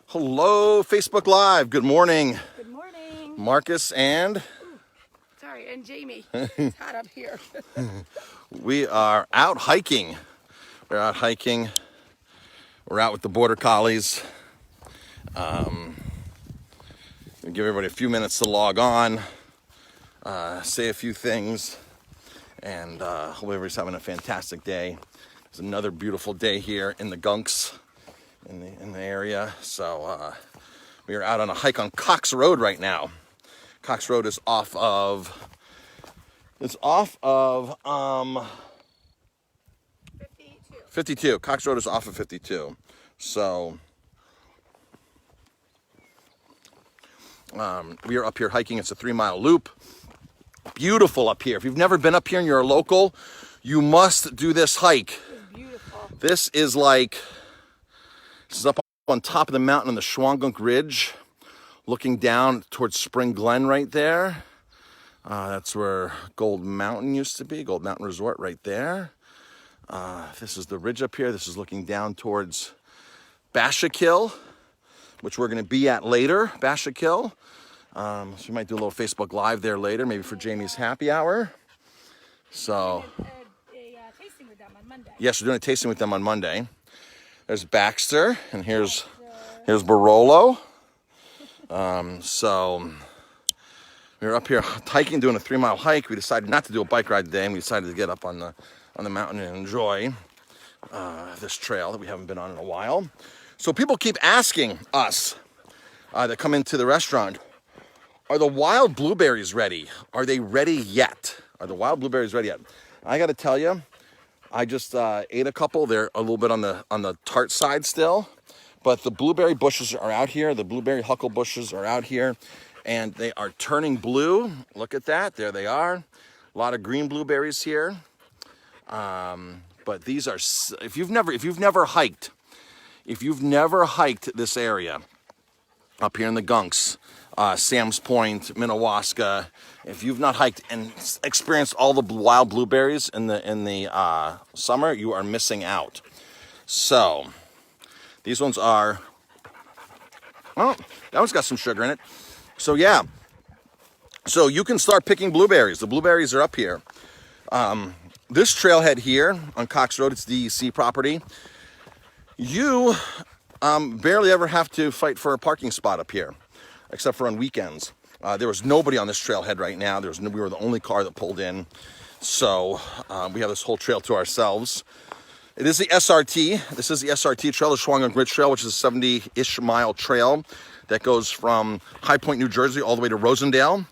Hello, Facebook Live. Good morning. Good morning. Marcus and... Sorry, and Jamie. It's hot up here. We are out hiking. We're out hiking. We're out with the Border Collies. We'll give everybody a few minutes to log on, say a few things, and hope everybody's having a fantastic day. It's another beautiful day here in the Gunks, in the area. So we are out on a hike on Cox Road right now. Cox Road is off of 52. Cox Road is off of 52. So we are up here hiking. It's a 3-mile loop. Beautiful up here. If you've never been up here and you're a local, you must do this hike. It's beautiful. This is up on top of the mountain on the Schwangunk Ridge, looking down towards Spring Glen right there. That's where Gold Mountain used to be, Gold Mountain Resort right there. This is the ridge up here. This is looking down towards Bashakill, which we're going to be at later, Bashakill. So we might do a little Facebook Live there later, maybe for Jamie's happy hour. So, A tasting with them on Monday. yes, we're doing a tasting with them on Monday. There's Baxter, and here's Barolo. So we were up here hiking, doing a 3-mile hike. We decided not to do a bike ride today, and we decided to get up on the mountain and enjoy this trail that we haven't been on in a while. So people keep asking us that come into the restaurant, are the wild blueberries ready? Are they ready yet? Are the wild blueberries ready yet? I got to tell you, I just ate a couple. They're a little bit on the tart side still, but the blueberry bushes are out here. The blueberry huckle bushes are out here, and they are turning blue. Look at that. There they are. A lot of green blueberries here. But these are, if you've never hiked this area up here in the Gunks, Sam's Point, Minnewaska, if you've not hiked and experienced all the wild blueberries in the summer, you are missing out. So these ones are, well, that one's got some sugar in it. So yeah, so you can start picking blueberries. The blueberries are up here. This trailhead here on Cox Road, it's DEC property. You barely ever have to fight for a parking spot up here, except for on weekends. There was nobody on this trailhead right now. We were the only car that pulled in. So we have this whole trail to ourselves. It is the SRT. This is the SRT trail, the Schwangunk Ridge Trail, which is a 70-ish mile trail that goes from High Point, New Jersey, all the way to Rosendale.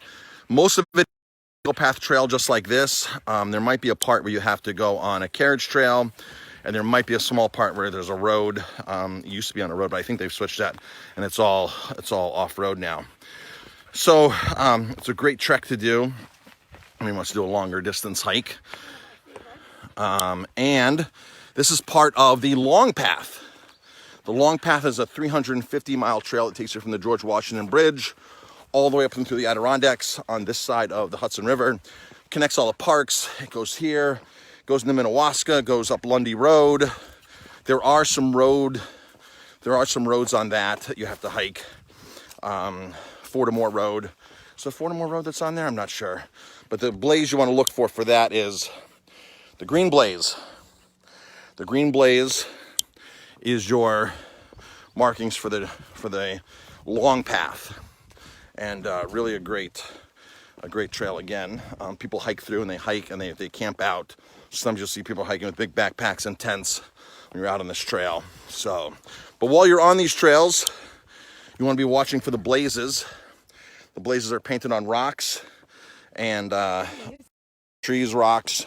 Most of it is a path trail just like this. There might be a part where you have to go on a carriage trail, and there might be a small part where there's a road. It used to be on a road, but I think they've switched that, and it's all off-road now. So it's a great trek to do. He wants to do a longer distance hike. And this is part of the Long Path. The Long Path is a 350-mile trail that takes you from the George Washington Bridge all the way up into the Adirondacks on this side of the Hudson River. Connects all the parks. It goes here, goes into Minnewaska, goes up Lundy Road. There are some roads on that you have to hike. Fordamore Road. So Fordamore Road that's on there? I'm not sure. But the blaze you want to look for that is the green blaze. The green blaze is your markings for the Long Path. And really a great trail again. People hike through and they hike and they camp out. Sometimes you'll see people hiking with big backpacks and tents when you're out on this trail. So, but while you're on these trails, you want to be watching for the blazes. The blazes are painted on rocks and trees, rocks,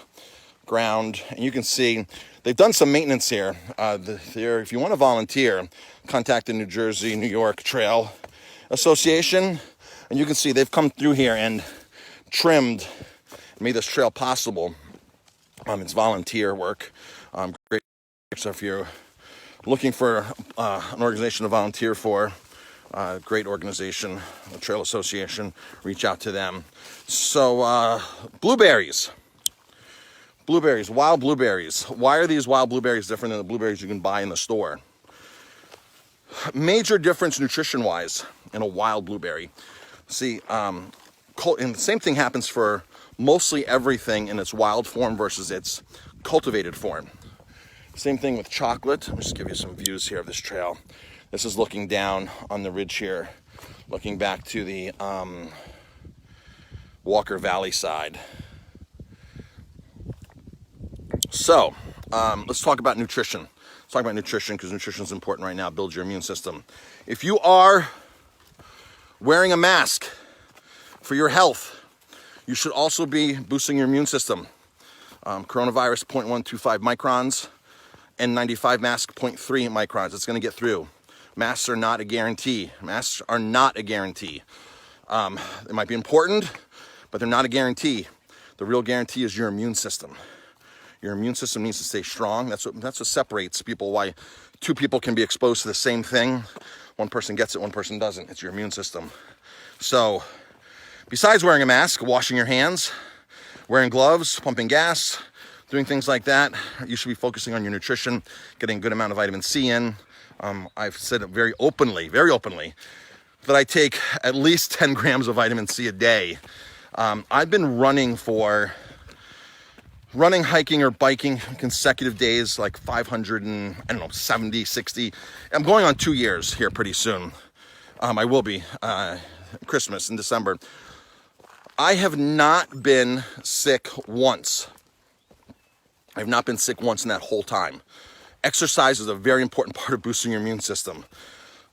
ground. And you can see they've done some maintenance here. If you want to volunteer, contact the New Jersey, New York Trail Association. And you can see they've come through here and trimmed, made this trail possible. It's volunteer work. Great. So if you're looking for an organization to volunteer for, great organization, the Trail Association, reach out to them. So blueberries, wild blueberries. Why are these wild blueberries different than the blueberries you can buy in the store? Major difference nutrition-wise in a wild blueberry. See, and the same thing happens for mostly everything in its wild form versus its cultivated form. Same thing with chocolate. Let me just give you some views here of this trail. This is looking down on the ridge here, looking back to the Walker Valley side. So, let's talk about nutrition. Let's talk about nutrition because nutrition is important right now. Build your immune system. If you are wearing a mask for your health, you should also be boosting your immune system. Coronavirus 0.125 microns, N95 mask 0.3 microns. It's going to get through. Masks are not a guarantee. Masks are not a guarantee. They might be important, but they're not a guarantee. The real guarantee is your immune system. Your immune system needs to stay strong. That's what separates people. Why two people can be exposed to the same thing. One person gets it, one person doesn't. It's your immune system. So, besides wearing a mask, washing your hands, wearing gloves, pumping gas, doing things like that, you should be focusing on your nutrition, getting a good amount of vitamin C in. I've said it very openly, that I take at least 10 grams of vitamin C a day. I've been running, hiking, or biking consecutive days, like 570, 60. I'm going on 2 years here pretty soon. I will be, Christmas in December. I have not been sick once. I have not been sick once in that whole time. Exercise is a very important part of boosting your immune system.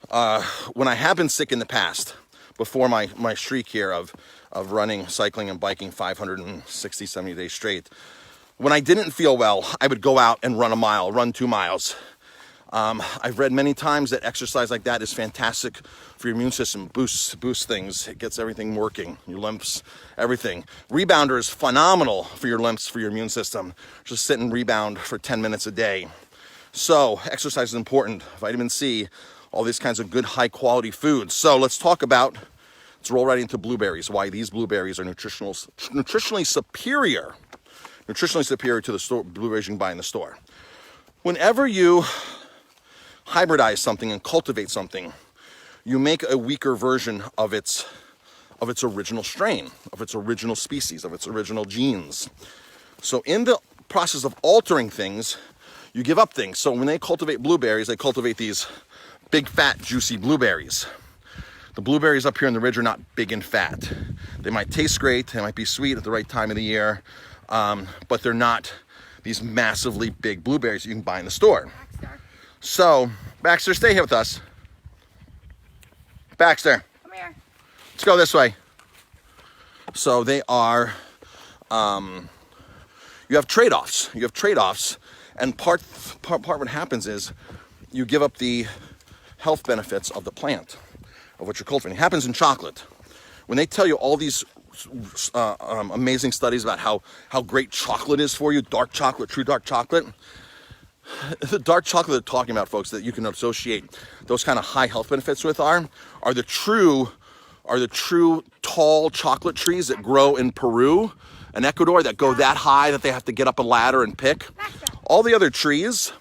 When I have been sick in the past, before my streak here of running, cycling, and biking 560, 70 days straight, when I didn't feel well, I would go out and run a mile, run 2 miles. I've read many times that exercise like that is fantastic for your immune system, boosts things, it gets everything working, your lymphs, everything. Rebounder is phenomenal for your lymphs, for your immune system. Just sit and rebound for 10 minutes a day. So, exercise is important. Vitamin C, all these kinds of good, high-quality foods. So, let's roll right into blueberries, why these blueberries are nutritionally superior. Nutritionally superior to the blueberries you can buy in the store. Whenever you hybridize something and cultivate something, you make a weaker version of its original strain, of its original species, of its original genes. So in the process of altering things, you give up things. So when they cultivate blueberries, they cultivate these big, fat, juicy blueberries. The blueberries up here in the ridge are not big and fat. They might taste great, they might be sweet at the right time of the year, but they're not these massively big blueberries you can buy in the store. Baxter. So, Baxter, stay here with us. Baxter. Come here. Let's go this way. So they are, you have trade-offs. And part what happens is you give up the health benefits of the plant, of what you're cultivating. It happens in chocolate. When they tell you all these amazing studies about how great chocolate is for you, dark chocolate, true dark chocolate. The dark chocolate they're talking about, folks, that you can associate those kind of high health benefits with are the true tall chocolate trees that grow in Peru and Ecuador that go that high that they have to get up a ladder and pick. All the other trees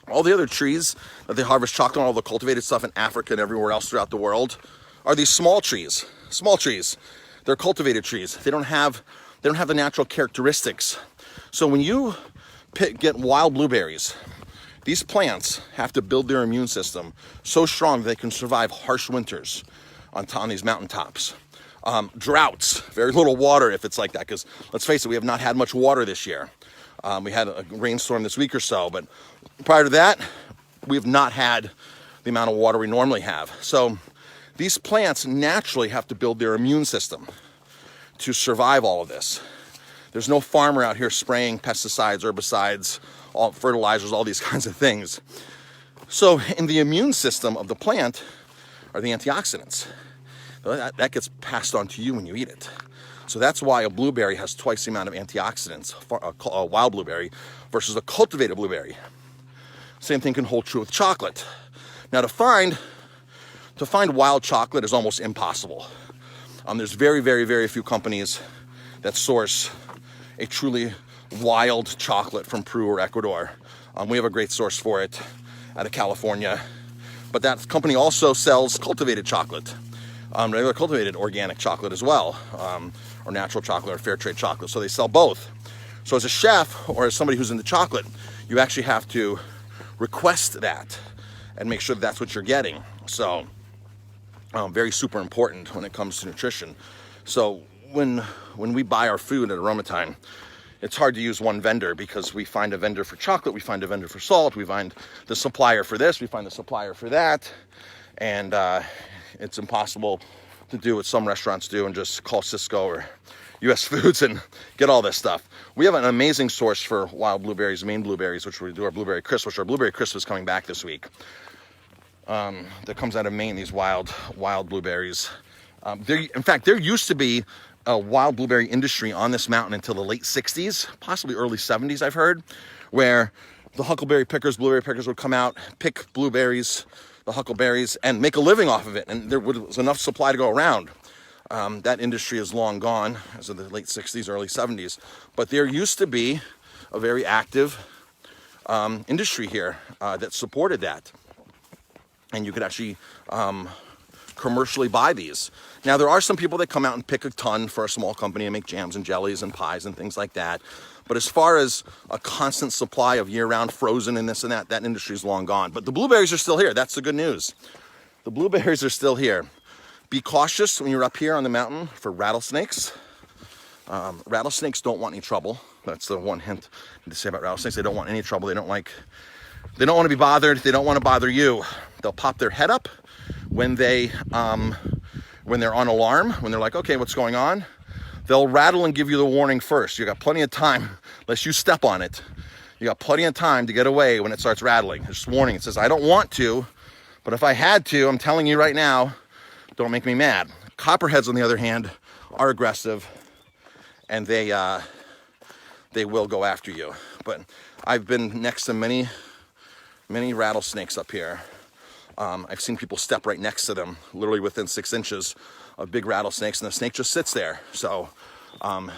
that they harvest chocolate on, all the cultivated stuff in Africa and everywhere else throughout the world, are these small trees. They're cultivated trees. They don't have the natural characteristics. So when you get wild blueberries, these plants have to build their immune system so strong that they can survive harsh winters on these mountaintops. Droughts, very little water if it's like that, because let's face it, we have not had much water this year. We had a rainstorm this week or so, but prior to that, we have not had the amount of water we normally have. So these plants naturally have to build their immune system to survive all of this. There's no farmer out here spraying pesticides, herbicides, all fertilizers, all these kinds of things. So in the immune system of the plant are the antioxidants. That gets passed on to you when you eat it. So that's why a blueberry has twice the amount of antioxidants, a wild blueberry, versus a cultivated blueberry. Same thing can hold true with chocolate. Now to find wild chocolate is almost impossible. There's very, very, very few companies that source a truly wild chocolate from Peru or Ecuador. We have a great source for it out of California. But that company also sells cultivated chocolate, regular cultivated organic chocolate as well, or natural chocolate or fair trade chocolate. So they sell both. So as a chef or as somebody who's into chocolate, you actually have to request that and make sure that's what you're getting. So very super important when it comes to nutrition. So when we buy our food at Aromatime, it's hard to use one vendor because we find a vendor for chocolate, we find a vendor for salt, we find the supplier for this, we find the supplier for that, and it's impossible to do what some restaurants do and just call Cisco or US Foods and get all this stuff. We have an amazing source for wild blueberries, Maine blueberries, which we do our blueberry crisp, which our blueberry crisp is coming back this week. That comes out of Maine, these wild blueberries. In fact, there used to be a wild blueberry industry on this mountain until the late 60s, possibly early 70s, I've heard, where the huckleberry pickers, blueberry pickers would come out, pick blueberries, the huckleberries, and make a living off of it. And there was enough supply to go around. That industry is long gone as of the late 60s, early 70s. But there used to be a very active industry here that supported that. And you could actually commercially buy these. Now, there are some people that come out and pick a ton for a small company and make jams and jellies and pies and things like that. But as far as a constant supply of year-round frozen and this and that industry is long gone. But the blueberries are still here. That's the good news. The blueberries are still here. Be cautious when you're up here on the mountain for rattlesnakes. Rattlesnakes don't want any trouble. That's the one hint to say about rattlesnakes. They don't want any trouble. They don't want to be bothered. They don't want to bother you. They'll pop their head up when they're on alarm, when they're like, okay, what's going on? They'll rattle and give you the warning first. You got plenty of time, unless you step on it. You got plenty of time to get away when it starts rattling. There's warning. It says, I don't want to, but if I had to, I'm telling you right now, don't make me mad. Copperheads, on the other hand, are aggressive, and they will go after you. But I've been next to many rattlesnakes up here. I've seen people step right next to them, literally within 6 inches of big rattlesnakes, and the snake just sits there. So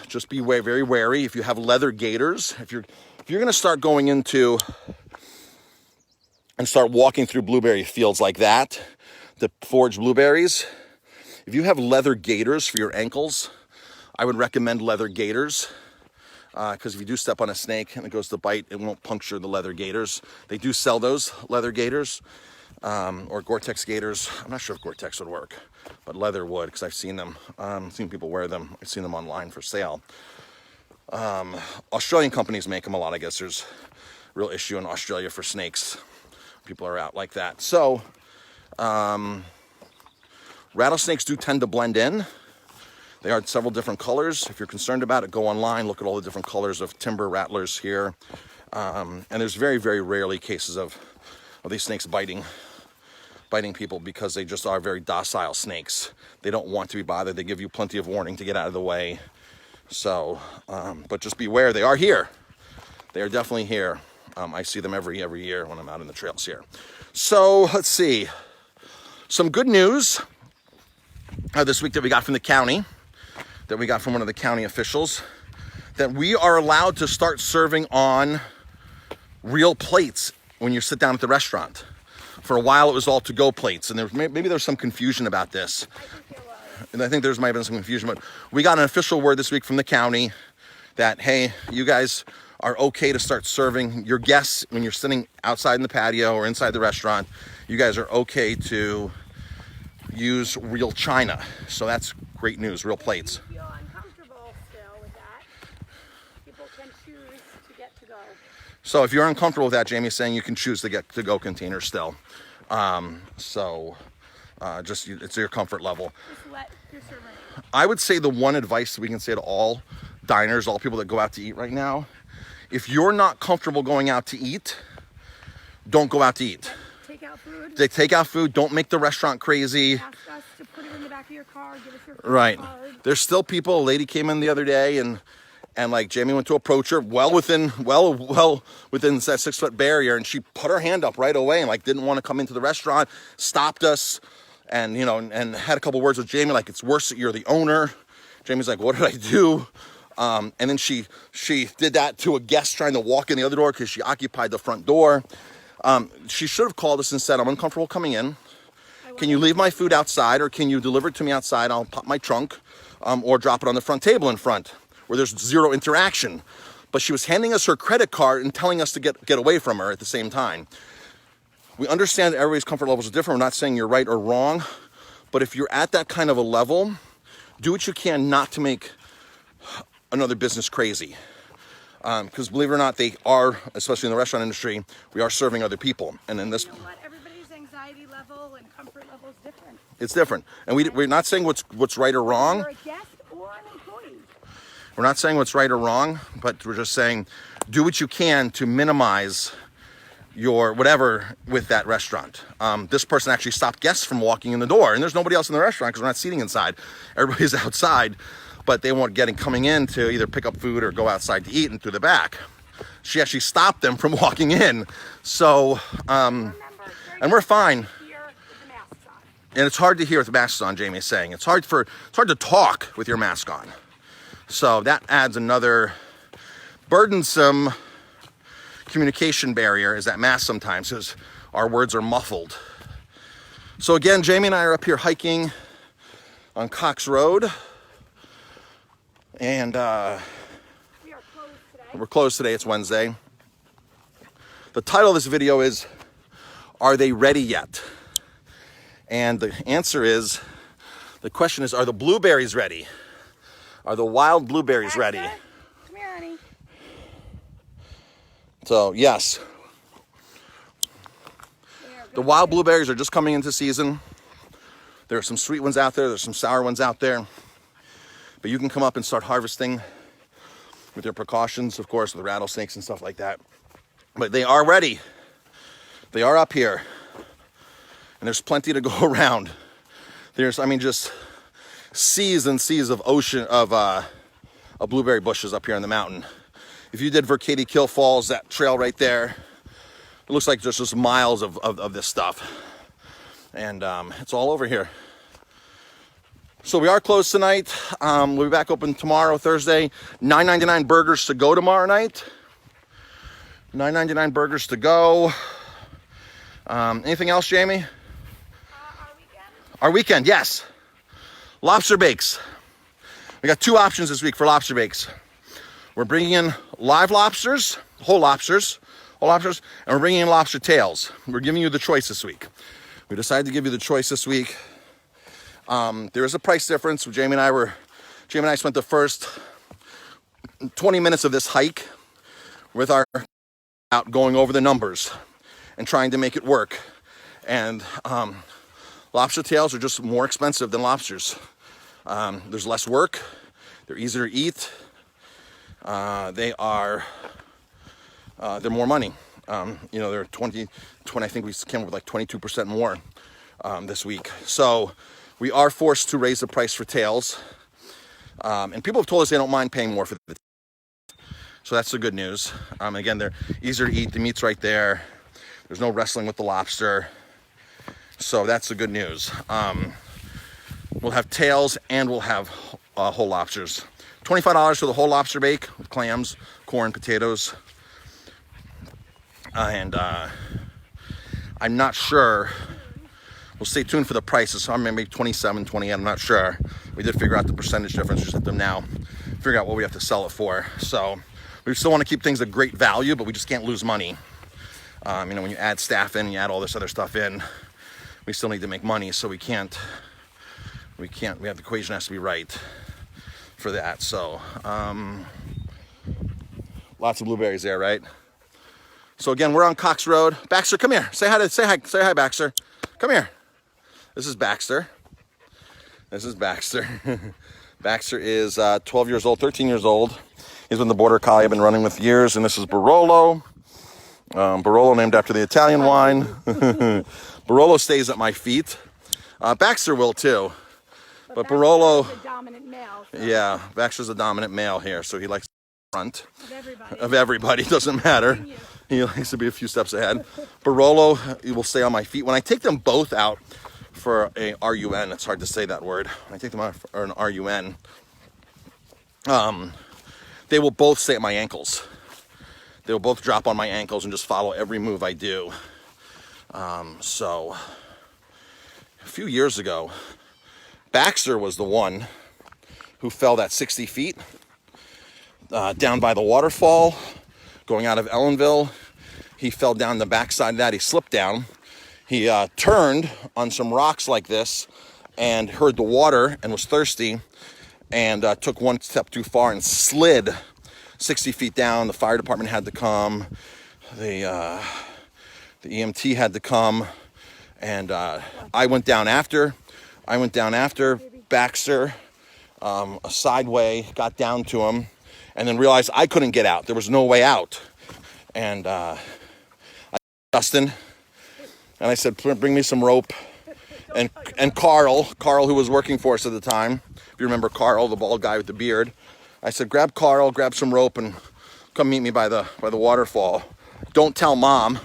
just be very wary. If you have leather gaiters, if you're going to start going into and start walking through blueberry fields like that, to forage blueberries, if you have leather gaiters for your ankles, I would recommend leather gaiters. Because if you do step on a snake and it goes to bite, it won't puncture the leather gaiters. They do sell those leather gaiters, or Gore-Tex gaiters. I'm not sure if Gore-Tex would work, but leather would, because I've seen them. Seen people wear them. I've seen them online for sale. Australian companies make them a lot. I guess there's a real issue in Australia for snakes. People are out like that. So rattlesnakes do tend to blend in. They are several different colors. If you're concerned about it, go online, look at all the different colors of timber rattlers here. And there's very rarely cases of these snakes biting people, because they just are very docile snakes. They don't want to be bothered. They give you plenty of warning to get out of the way. So, but just beware, they are here. They are definitely here. I see them every year when I'm out in the trails here. So let's see. Some good news this week that we got from the county, that we got from one of the county officials, that we are allowed to start serving on real plates when you sit down at the restaurant. For a while, it was all to-go plates, and maybe there was some confusion about this. And I think might have been some confusion, but we got an official word this week from the county that, hey, you guys are okay to start serving your guests when you're sitting outside in the patio or inside the restaurant. You guys are okay to use real china. So that's great news, real plates. I feel uncomfortable still with that. People can choose to get to go. So if you're uncomfortable with that, Jamie's saying you can choose to get to-go containers still. It's your comfort level. Just let your server know. I would say the one advice that we can say to all diners, all people that go out to eat right now, if you're not comfortable going out to eat, don't go out to eat. Take out food. They take out food. Don't make the restaurant crazy. Ask us to put it in the back of your car. Give us your Right. card. There's still people. A lady came in the other day and like Jamie went to approach her well within that 6 foot barrier, and she put her hand up right away and like didn't want to come into the restaurant, stopped us, and and had a couple words with Jamie, like, it's worse that you're the owner. Jamie's like, what did I do? And then she did that to a guest trying to walk in the other door because she occupied the front door. She should have called us and said, I'm uncomfortable coming in. Can you leave my food outside, or can you deliver it to me outside? I'll pop my trunk, or drop it on the front table in front where there's zero interaction. But she was handing us her credit card and telling us to get away from her at the same time. We understand that everybody's comfort levels are different. We're not saying you're right or wrong, but if you're at that kind of a level, do what you can not to make another business crazy. Because believe it or not, they are, especially in the restaurant industry, we are serving other people. And in this, You know what? Everybody's anxiety level and comfort level is different. it's different. And we're not saying what's right or wrong. You're a guest or an employee. We're not saying what's right or wrong, but we're just saying do what you can to minimize your whatever with that restaurant. This person actually stopped guests from walking in the door, and there's nobody else in the restaurant because we're not seating inside. Everybody's outside, but they weren't coming in to either pick up food or go outside to eat and through the back. She actually stopped them from walking in. So, Remember, and we're fine. here with the masks on. And it's hard to hear with the masks on, Jamie is saying. It's hard to talk with your mask on. So that adds another burdensome communication barrier, is that mask sometimes, because our words are muffled. So again, Jamie and I are up here hiking on Cox Road. And We are closed today. we're closed today, it's Wednesday. The title of this video is, Are They Ready Yet? And the answer is, the question is, are the blueberries ready? Are the wild blueberries ready? Come here, honey. So yes, the wild blueberries are just coming into season. There are some sweet ones out there, there's some sour ones out there. But you can come up and start harvesting with your precautions, of course, with rattlesnakes and stuff like that. But they are ready. They are up here. And there's plenty to go around. There's, just seas and seas of blueberry bushes up here on the mountain. If you did Verkady Kill Falls, that trail right there, it looks like there's just miles of this stuff. And it's all over here. So we are closed tonight. We'll be back open tomorrow, Thursday. $9.99 burgers to go tomorrow night. $9.99 burgers to go. Anything else, Jamie? Our weekend, yes. Lobster bakes. We got 2 options this week for lobster bakes. We're bringing in live lobsters, whole lobsters, and we're bringing in lobster tails. We're giving you the choice this week. We decided to give you the choice this week. There is a price difference. Jamie and I spent the first 20 minutes of this hike with our out going over the numbers and trying to make it work. And lobster tails are just more expensive than lobsters. There's less work. They're easier to eat. They're more money. They're 20, I think we came up with like 22% more this week. So we are forced to raise the price for tails. And people have told us they don't mind paying more for the. So that's the good news. Again, they're easier to eat. The meat's right there. There's no wrestling with the lobster. So that's the good news. We'll have tails and we'll have whole lobsters. $25 for the whole lobster bake with clams, corn, potatoes. And I'm not sure. We'll stay tuned for the prices. So I'm maybe 27, 28, I'm not sure. We did figure out the percentage difference. Just at them now. Figure out what we have to sell it for. So we still want to keep things a great value, but we just can't lose money. When you add staff in, you add all this other stuff in, we still need to make money. So we have the equation has to be right for that. So lots of blueberries there, right? So again, we're on Cox Road. Baxter, come here. Say hi, Baxter. Come here. This is Baxter. Baxter is 12 years old, 13 years old. He's been the border collie I've been running with years. And this is Barolo. Barolo named after the Italian wine. Barolo stays at my feet. Baxter will too. But Barolo, the dominant male. So. Yeah, Baxter's a dominant male here, so he likes the front Of everybody. of everybody. Doesn't matter. He likes to be a few steps ahead. Barolo, he will stay on my feet. When I take them both out for a RUN, it's hard to say that word. When I take them out for an RUN, they will both stay at my ankles. They will both drop on my ankles and just follow every move I do. So a few years ago, Baxter was the one who fell that 60 feet down by the waterfall going out of Ellenville. He fell down the backside of that. He slipped down. He turned on some rocks like this and heard the water and was thirsty and took one step too far and slid 60 feet down. The fire department had to come. The EMT had to come. And I went down after. Baxter, a sideway, got down to him, and then realized I couldn't get out. There was no way out. And I Justin, and I said, bring me some rope. And Carl, who was working for us at the time, if you remember Carl, the bald guy with the beard, I said, grab Carl, grab some rope, and come meet me by the waterfall. Don't tell Mom.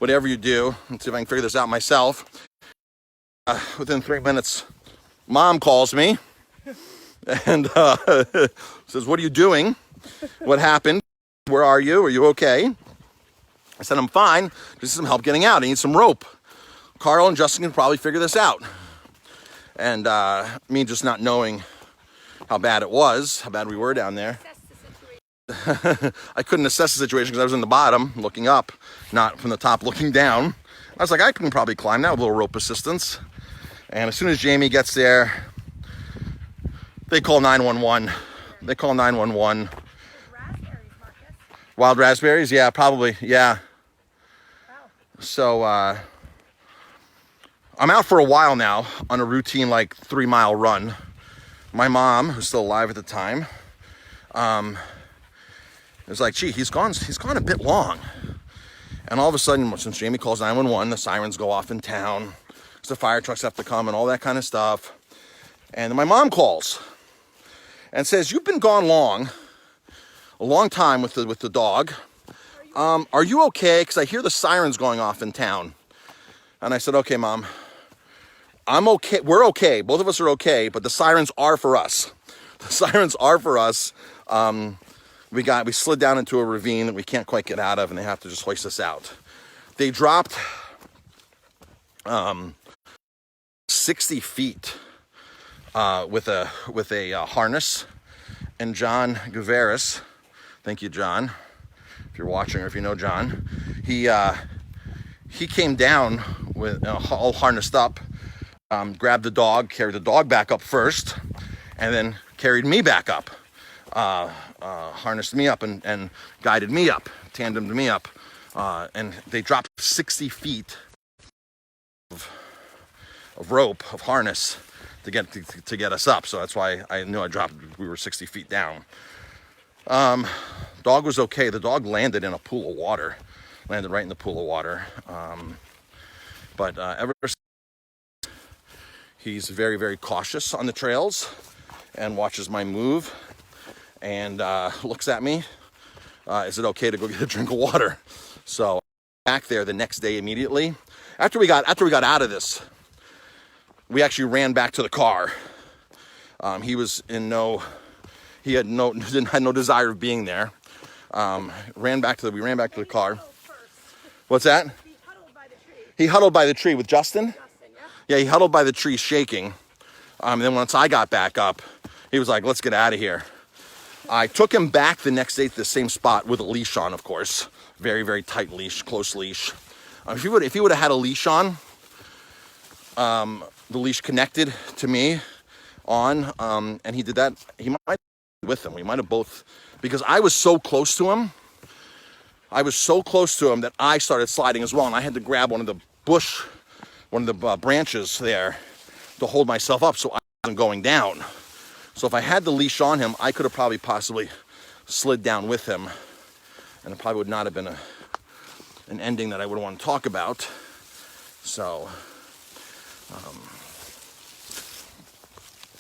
Whatever you do, let's see if I can figure this out myself. Within 3 minutes, Mom calls me and says, what are you doing? What happened? Where are you? Are you okay? I said, I'm fine. Just some help getting out. I need some rope. Carl and Justin can probably figure this out. And me just not knowing how bad it was, how bad we were down there. I couldn't assess the situation because I was in the bottom looking up, not from the top looking down. I was like, I can probably climb that with a little rope assistance. And as soon as Jamie gets there, they call 911. They call 911. Raspberries, Marcus. Wild raspberries? Yeah, probably. Yeah. Wow. So I'm out for a while now on a routine like 3-mile run. My mom, who's still alive at the time, it was like, gee, he's gone a bit long. And all of a sudden, since Jamie calls 911, the sirens go off in town. So the fire trucks have to come and all that kind of stuff. And then my mom calls and says, you've been gone a long time with the dog. Are you okay? Because I hear the sirens going off in town. And I said, okay, Mom, I'm okay. We're okay. Both of us are okay, but the sirens are for us. The sirens are for us. We slid down into a ravine that we can't quite get out of, and they have to just hoist us out. They dropped 60 feet with a harness, and John Guveris, thank you, John, if you're watching or if you know John, he came down with all harnessed up, grabbed the dog, carried the dog back up first, and then carried me back up. Harnessed me up and guided me up, tandemed me up, and they dropped 60 feet of rope, of harness to get us up. So that's why I knew we were 60 feet down. Dog was okay. The dog landed in a pool of water, landed right in the pool of water. But ever since, he's very, very cautious on the trails and watches my move. And looks at me, is it okay to go get a drink of water? So back there the next day immediately. After we got out of this, we actually ran back to the car. He had no desire of being there. We ran back to the car. What's that? He huddled by the tree. He huddled by the tree with Justin? Justin, yeah. Yeah, he huddled by the tree shaking. And then once I got back up, he was like, let's get out of here. I took him back the next day to the same spot with a leash on, of course. Very, very tight leash, close leash. If he would have had a leash on, the leash connected to me on, and he did that, he might have been with him. We might have both, because I was so close to him. That I started sliding as well, and I had to grab one of the branches there to hold myself up so I wasn't going down. So if I had the leash on him, I could have probably possibly slid down with him, and it probably would not have been an ending that I would want to talk about. So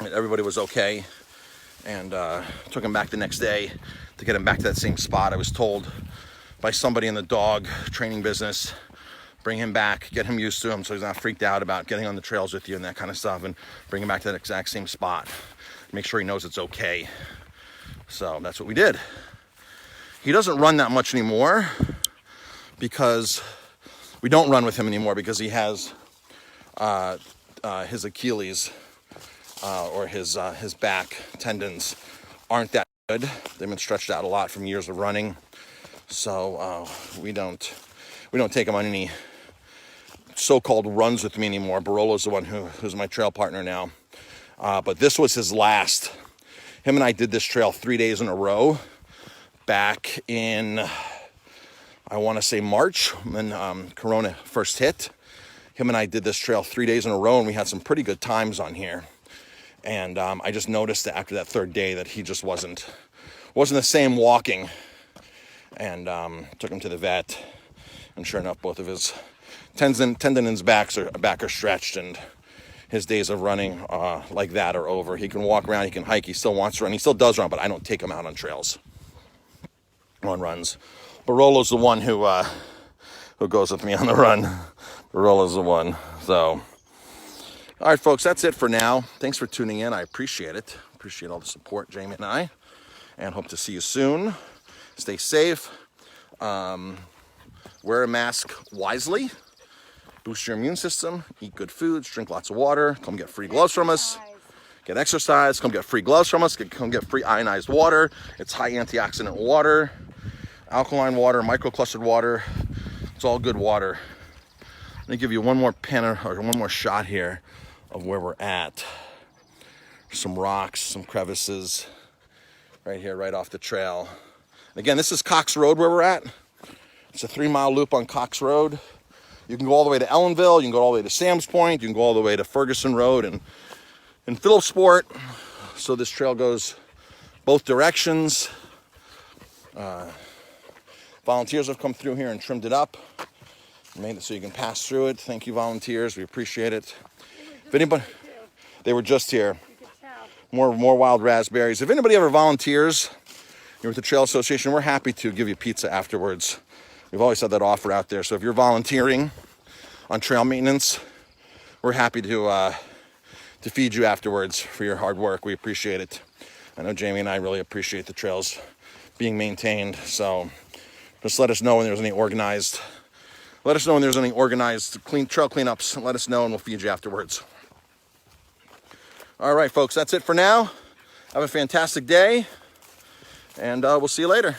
everybody was okay, and took him back the next day to get him back to that same spot. I was told by somebody in the dog training business, bring him back, get him used to him so he's not freaked out about getting on the trails with you and that kind of stuff, and bring him back to that exact same spot. Make sure he knows it's okay. So that's what we did. He doesn't run that much anymore because We don't run with him anymore because he has his Achilles or his back tendons aren't that good. They've been stretched out a lot from years of running, so we don't take him on any so-called runs with me anymore. Barolo's the one who's my trail partner now, but this was his last. Him and I did this trail 3 days in a row back in, I want to say March, when Corona first hit. Him and I did this trail 3 days in a row, and we had some pretty good times on here. And I just noticed that after that third day that he just wasn't the same walking. And took him to the vet, and sure enough, both of his tendon in his back are stretched, and his days of running like that are over. He can walk around, he can hike, he still wants to run, he still does run, but I don't take him out on trails, on runs. Barolo's the one who goes with me on the run. Barolo's the one. So, all right, folks, that's it for now. Thanks for tuning in. I appreciate it. Appreciate all the support, Jamie and I, and hope to see you soon. Stay safe. Wear a mask wisely. Boost your immune system, eat good foods, drink lots of water, come get free gloves from us, get exercise, come get free gloves from us, come get free ionized water. It's high antioxidant water, alkaline water, microclustered water. It's all good water. Let me give you one more one more shot here of where we're at. Some rocks, some crevices, right here, right off the trail. And again, this is Cox Road where we're at. It's a 3-mile loop on Cox Road. You can go all the way to Ellenville, you can go all the way to Sam's Point, you can go all the way to Ferguson Road and Phillipsport. So this trail goes both directions. Volunteers have come through here and trimmed it up, made it so you can pass through it. Thank you, volunteers, we appreciate it. If anybody, they were just here. More wild raspberries. If anybody ever volunteers here with the Trail Association, we're happy to give you pizza afterwards. We've always had that offer out there. So if you're volunteering on trail maintenance, we're happy to feed you afterwards for your hard work. We appreciate it. I know Jamie and I really appreciate the trails being maintained. So just let us know when there's any organized. Let us know when there's any organized trail cleanups. Let us know and we'll feed you afterwards. All right, folks, that's it for now. Have a fantastic day, and we'll see you later.